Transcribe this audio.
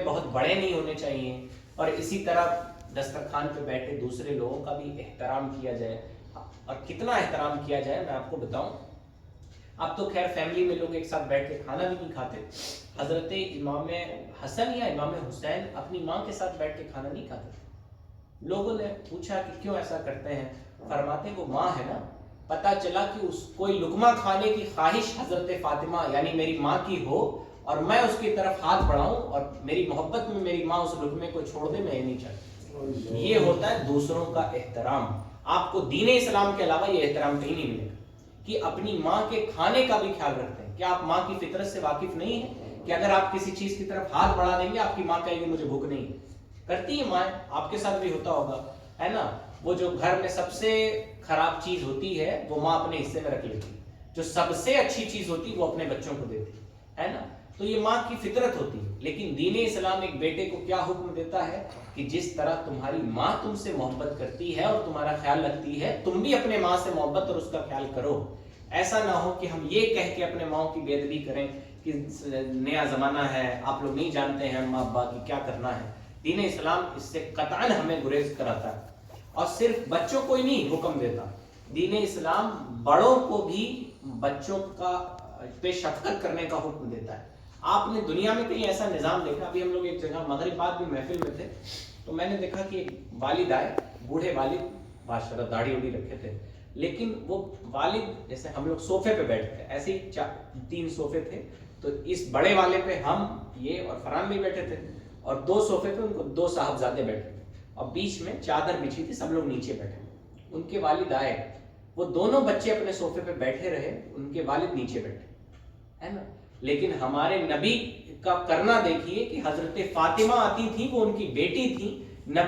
بہت بڑے نہیں ہونے چاہیے، اور اسی طرح دسترخوان پہ بیٹھے دوسرے لوگوں کا بھی احترام کیا جائے. اور کتنا احترام کیا جائے میں آپ کو بتاؤں. اب تو خیر فیملی میں لوگ ایک ساتھ بیٹھ کے کھانا بھی نہیں کھاتے. حضرت امام حسن یا امام حسین اپنی ماں کے ساتھ بیٹھ کے کھانا نہیں کھاتے. لوگوں نے پوچھا کہ کیوں ایسا کرتے ہیں؟ فرماتے وہ ماں ہے نا، پتہ چلا کہ اس کوئی لقمہ کھانے کی خواہش حضرت فاطمہ یعنی میری ماں کی ہو اور میں اس کی طرف ہاتھ بڑھاؤں اور میری محبت میں میری ماں اس لقمے کو چھوڑ دے، میں یہ نہیں چاہتا. یہ ہوتا ہے دوسروں کا احترام. آپ کو دین اسلام کے علاوہ یہ احترام کہیں نہیں ملے گا کہ اپنی ماں کے کھانے کا بھی خیال رکھتے ہیں. کیا آپ ماں کی فطرت سے واقف نہیں ہیں کہ اگر آپ کسی چیز کی طرف ہاتھ بڑھا دیں گے آپ کی ماں کہے گی مجھے بھوک نہیں ہے؟ کرتی ہے مائیں، آپ کے ساتھ بھی ہوتا ہوگا ہے نا. وہ جو گھر میں سب سے خراب چیز ہوتی ہے وہ ماں اپنے حصے میں رکھ لیتی ہے، جو سب سے اچھی چیز ہوتی ہے وہ اپنے بچوں کو دیتی ہے نا. تو یہ ماں کی فطرت ہوتی ہے. لیکن دین اسلام ایک بیٹے کو کیا حکم دیتا ہے کہ جس طرح تمہاری ماں تم سے محبت کرتی ہے اور تمہارا خیال رکھتی ہے، تم بھی اپنے ماں سے محبت اور اس کا خیال کرو. ایسا نہ ہو کہ ہم یہ کہہ کے اپنے ماں کی بے ادبی کریں کہ نیا زمانہ ہے، آپ لوگ نہیں جانتے ہیں ماں باپ کی کیا کرنا ہے. دین اسلام اس سے قطعاً ہمیں گریز کراتا ہے. اور صرف بچوں کو ہی نہیں حکم دیتا، دین اسلام بڑوں کو بھی بچوں کا پہ شفقت کرنے کا حکم دیتا ہے. آپ نے دنیا میں کہیں ایسا نظام دیکھا؟ ابھی ہم لوگ ایک جگہ مغرب بعد بھی محفل میں تھے تو میں نے دیکھا کہ ایک والد آئے، بوڑھے والد، ماشاءاللہ داڑھی وڑھی رکھے تھے، لیکن وہ والد جیسے ہم لوگ صوفے پہ بیٹھے تھے، ایسے ہی 3 صوفے تھے، تو اس بڑے والے پہ ہم یہ اور فرحان بھی بیٹھے تھے، اور 2 صوفے پہ ان کو 2 صاحبزادے بیٹھے تھے، اور بیچ میں چادر بچھی تھی، سب لوگ نیچے بیٹھے. ان کے والد آئے، وہ دونوں بچے اپنے صوفے پہ بیٹھے رہے، ان کے والد نیچے بیٹھے ہے نا. لیکن ہمارے نبی کا کرنا دیکھیے کہ حضرت فاطمہ آتی تھی، وہ ان کی بیٹی تھی، نبی